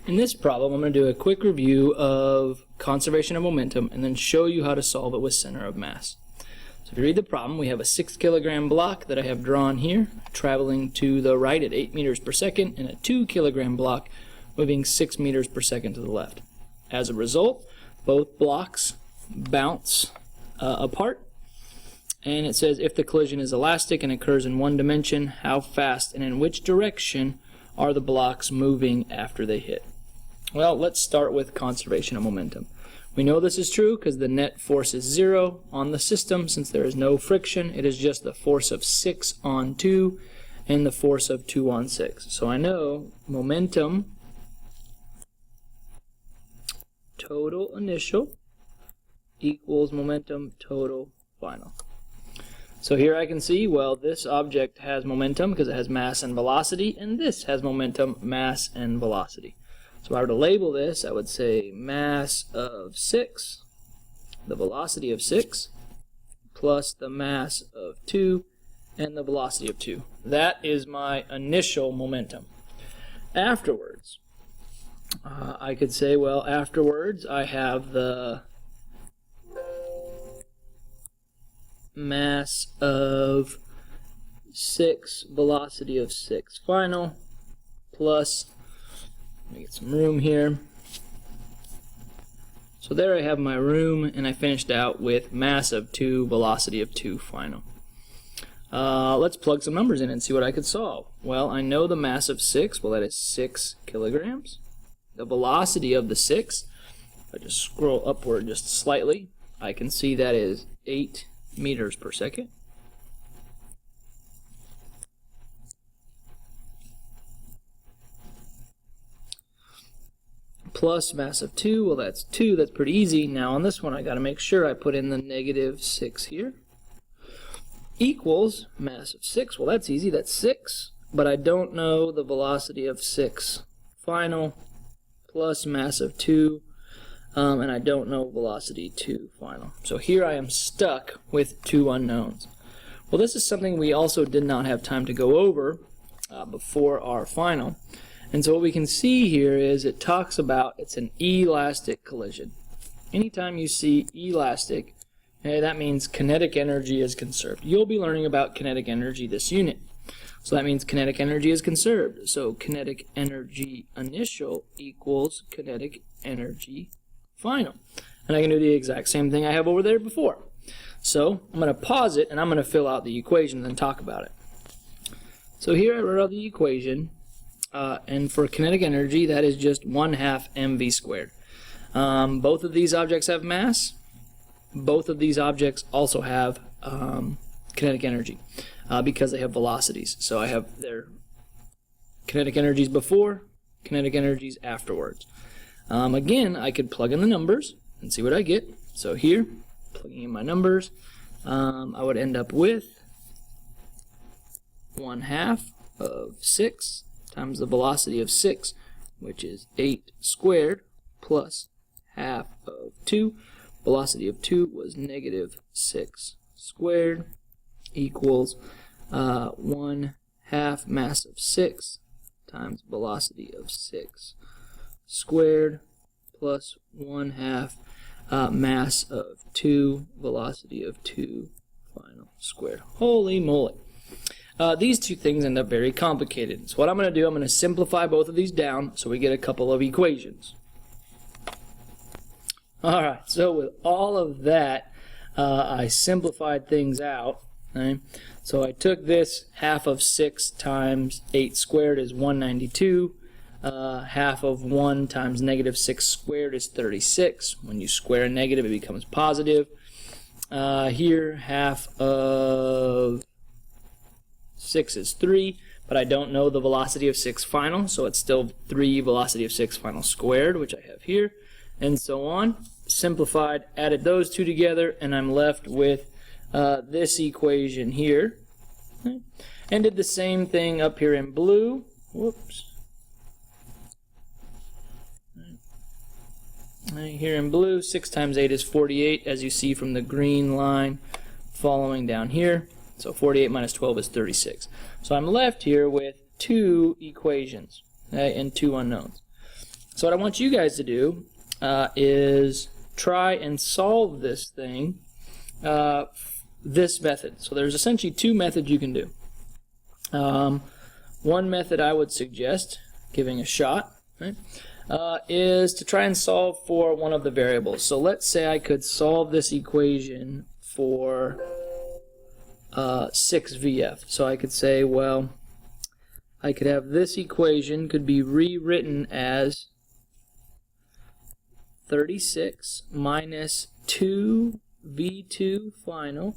In this problem, I'm going to do a quick review of conservation of momentum and then show you how to solve it with center of mass. So if you read the problem, we have a 6 kilogram block that I have drawn here, traveling to the right at 8 meters per second, and a 2 kilogram block moving 6 meters per second to the left. As a result, both blocks bounce apart, and it says if the collision is elastic and occurs in one dimension, how fast and in which direction are the blocks moving after they hit? Well, let's start with conservation of momentum. We know this is true because the net force is 0 on the system. Since there is no friction, it is just the force of 6 on 2 and the force of 2 on 6. So I know momentum total initial equals momentum total final. So here I can see, well, this object has momentum because it has mass and velocity, and this has momentum, mass, and velocity. So if I were to label this, I would say mass of 6, the velocity of 6, plus the mass of 2, and the velocity of 2. That is my initial momentum. Afterwards, I could say, well, afterwards I have the mass of 6, velocity of 6 final, plus, let me get some room here. So there I have my room, and I finished out with mass of 2, velocity of 2 final. Let's plug some numbers in and see what I could solve. Well, I know the mass of 6, well, that is 6 kilograms. The velocity of the 6, if I just scroll upward just slightly, I can see that is 8 meters per second. Plus mass of 2, well, that's 2, that's pretty easy. Now on this one I got to make sure I put in the negative 6 here. Equals mass of 6, well, that's easy, that's 6, but I don't know the velocity of 6 final, plus mass of 2, and I don't know velocity 2 final. So here I am stuck with 2 unknowns. Well, this is something we also did not have time to go over before our final. And so what we can see here is it talks about it's an elastic collision. Anytime you see elastic, that means kinetic energy is conserved. You'll be learning about kinetic energy this unit. So that means kinetic energy is conserved. So kinetic energy initial equals kinetic energy final. And I can do the exact same thing I have over there before. So I'm going to pause it and I'm going to fill out the equation and then talk about it. So here I wrote out the equation. And for kinetic energy, that is just 1/2 mv squared. Both of these objects have mass. Both of these objects also have kinetic energy because they have velocities. So I have their kinetic energies before, kinetic energies afterwards. Again, I could plug in the numbers and see what I get. So here, plugging in my numbers, I would end up with 1/2 of 6 times the velocity of 6, which is 8 squared, plus 1/2 of 2. Velocity of 2 was negative 6 squared, equals 1/2 mass of 6 times velocity of 6 squared, plus 1/2 mass of 2, velocity of 2 final squared. Holy moly. These two things end up very complicated. So what I'm going to do, I'm going to simplify both of these down so we get a couple of equations. Alright, so with all of that, I simplified things out. Okay? So I took this 1/2 of 6 times 8 squared is 192. 1/2 of 1 times negative 6 squared is 36. When you square a negative, it becomes positive. Here, 1/2 of 6 is 3, but I don't know the velocity of 6 final, so it's still 3 velocity of 6 final squared, which I have here, and so on. Simplified, added those two together, and I'm left with this equation here. Okay. And did the same thing up here in blue. Whoops. Right here in blue, 6 times 8 is 48, as you see from the green line following down here. So 48 minus 12 is 36. So I'm left here with 2 equations, okay, and 2 unknowns. So what I want you guys to do is try and solve this thing this method. So there's essentially two methods you can do. One method I would suggest, giving a shot, right, is to try and solve for one of the variables. So let's say I could solve this equation for 6VF. So I could say, well, I could have this equation could be rewritten as 36 minus 2V2 final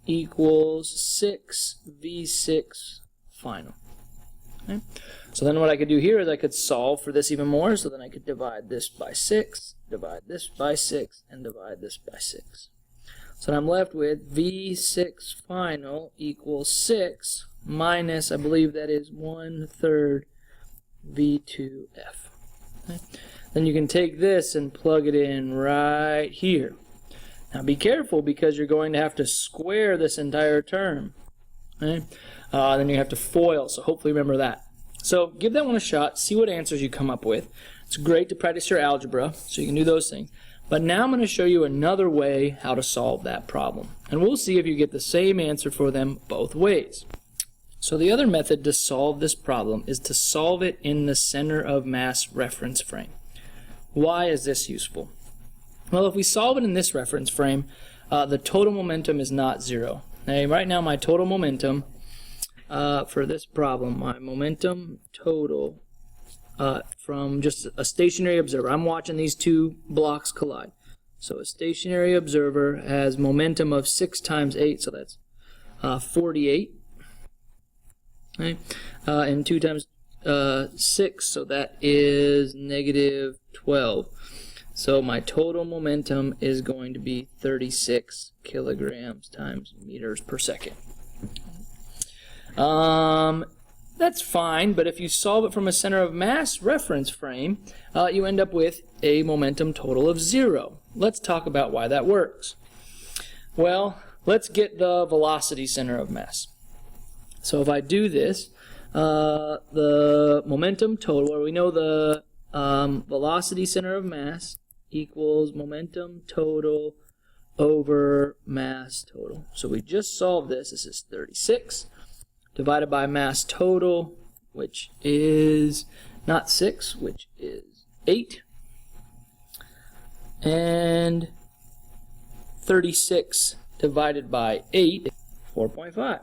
equals 6V6 final. Okay? So then what I could do here is I could solve for this even more. So then I could divide this by 6, divide this by 6, and divide this by 6. So I'm left with V6 final equals 6 minus, I believe that is 1/3 V2F. Okay? Then you can take this and plug it in right here. Now be careful because you're going to have to square this entire term. Okay? Then you have to FOIL, so hopefully remember that. So give that one a shot, see what answers you come up with. It's great to practice your algebra, so you can do those things. But now I'm going to show you another way how to solve that problem. And we'll see if you get the same answer for them both ways. So the other method to solve this problem is to solve it in the center of mass reference frame. Why is this useful? Well, if we solve it in this reference frame, the total momentum is not 0. Now, right now my total momentum for this problem, my momentum total from just a stationary observer. I'm watching these two blocks collide. So a stationary observer has momentum of 6 times 8, so that's 48. Okay? And 2 times 6, so that is negative 12. So my total momentum is going to be 36 kilograms times meters per second. That's fine, but if you solve it from a center of mass reference frame, you end up with a momentum total of 0. Let's talk about why that works. Well, let's get the velocity center of mass. So if I do this, the momentum total, or we know the velocity center of mass equals momentum total over mass total. So we just solved this. This is 36 divided by mass total, which is not 6, which is 8. And 36 divided by 8 is 4.5.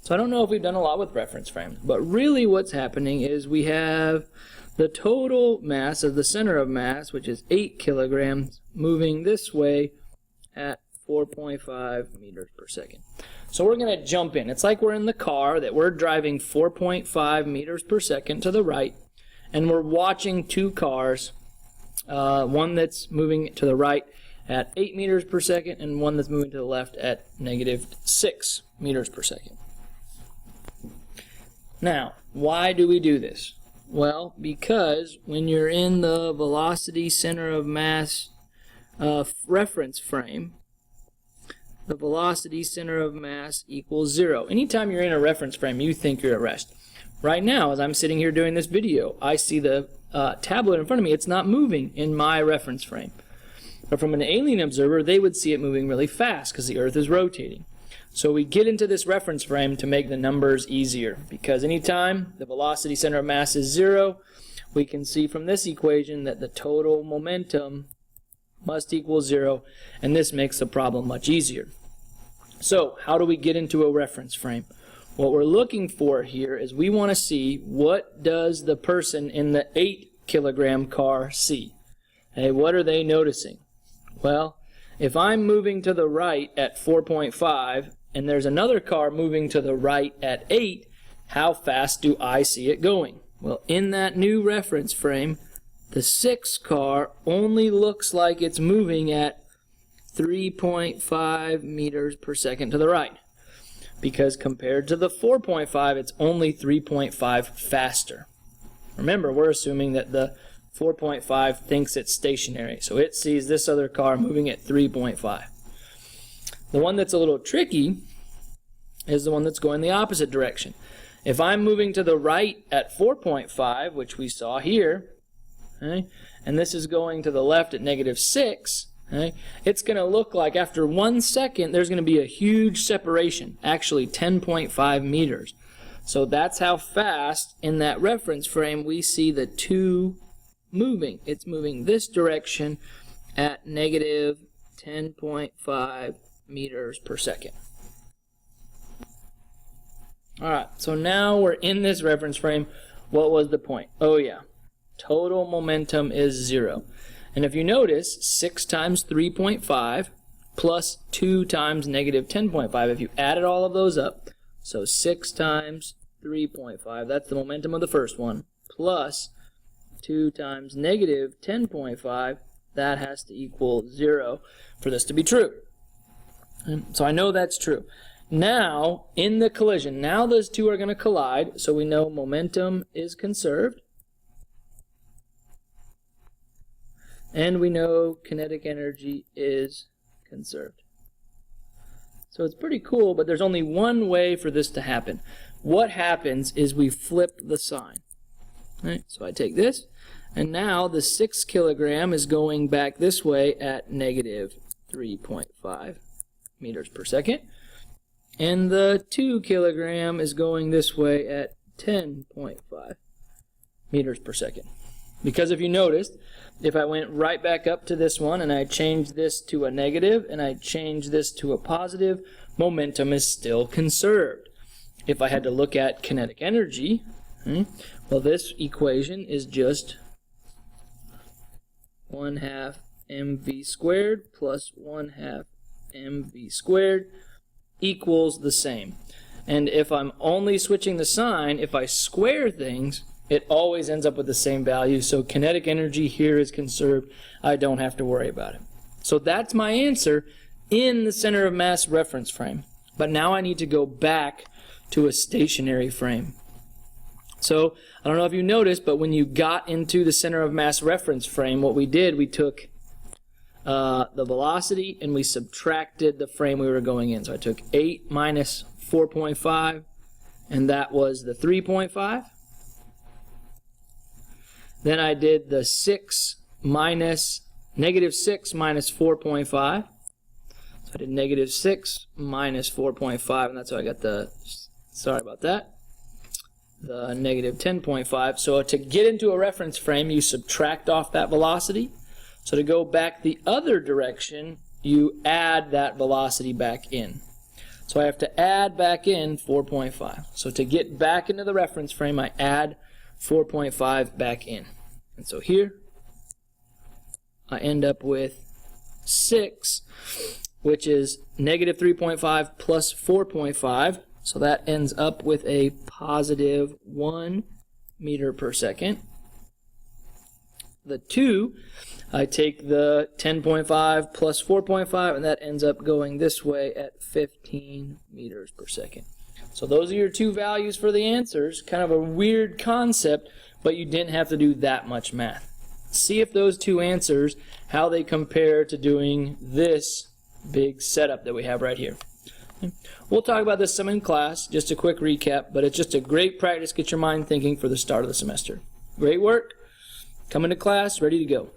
So I don't know if we've done a lot with reference frames, but really what's happening is we have the total mass of the center of mass, which is 8 kilograms, moving this way at 4.5 meters per second. So we're going to jump in. It's like we're in the car, that we're driving 4.5 meters per second to the right, and we're watching two cars, one that's moving to the right at 8 meters per second, and one that's moving to the left at negative 6 meters per second. Now, why do we do this? Well, because when you're in the velocity center of mass reference frame, the velocity center of mass equals 0. Anytime you're in a reference frame, you think you're at rest. Right now, as I'm sitting here doing this video, I see the tablet in front of me. It's not moving in my reference frame. But from an alien observer, they would see it moving really fast because the Earth is rotating. So we get into this reference frame to make the numbers easier, because anytime the velocity center of mass is 0, we can see from this equation that the total momentum must equal 0, and this makes the problem much easier. So how do we get into a reference frame? What we're looking for here is we want to see, what does the person in the 8 kilogram car see? Hey, what are they noticing? Well, if I'm moving to the right at 4.5 and there's another car moving to the right at 8, how fast do I see it going? Well, in that new reference frame, the 6 car only looks like it's moving at 3.5 meters per second to the right, because compared to the 4.5, it's only 3.5 faster. Remember, we're assuming that the 4.5 thinks it's stationary, so it sees this other car moving at 3.5. The one that's a little tricky is the one that's going the opposite direction. If I'm moving to the right at 4.5, which we saw here, okay, and this is going to the left at -6, okay, it's going to look like after 1 second there's going to be a huge separation, actually 10.5 meters. So that's how fast in that reference frame we see the two moving. It's moving this direction at -10.5 meters per second. Alright, so now we're in this reference frame. What was the point? Oh yeah, total momentum is 0. And if you notice, 6 times 3.5 plus 2 times -10.5, if you added all of those up, so 6 times 3.5, that's the momentum of the first one, plus 2 times -10.5, that has to equal 0 for this to be true. And so I know that's true. Now, in the collision, now those two are going to collide, so we know momentum is conserved. And we know kinetic energy is conserved. So it's pretty cool, but there's only one way for this to happen. What happens is we flip the sign. Right? So I take this, and now the 6 kilogram is going back this way at -3.5 meters per second. And the 2 kilogram is going this way at 10.5 meters per second. Because if you noticed, if I went right back up to this one and I changed this to a negative and I changed this to a positive, momentum is still conserved. If I had to look at kinetic energy, well, this equation is just 1/2 mv squared plus 1/2 mv squared equals the same. And if I'm only switching the sign, if I square things, it always ends up with the same value. So kinetic energy here is conserved. I don't have to worry about it. So that's my answer in the center of mass reference frame. But now I need to go back to a stationary frame. So I don't know if you noticed, but when you got into the center of mass reference frame, what we did, we took the velocity and we subtracted the frame we were going in. So I took 8 minus 4.5, and that was the 3.5. Then I did the -6 minus 4.5. So I did -6 minus 4.5, and that's how I got the, sorry about that, the -10.5. So to get into a reference frame, you subtract off that velocity. So to go back the other direction, you add that velocity back in. So I have to add back in 4.5. So to get back into the reference frame, I add 4.5 back in. And so here, I end up with 6, which is -3.5 plus 4.5. So that ends up with a positive 1 meter per second. The 2, I take the 10.5 plus 4.5, and that ends up going this way at 15 meters per second. So those are your two values for the answers. Kind of a weird concept, but you didn't have to do that much math. See if those two answers, how they compare to doing this big setup that we have right here. We'll talk about this some in class, just a quick recap, but it's just a great practice, get your mind thinking for the start of the semester. Great work. Come into class, ready to go.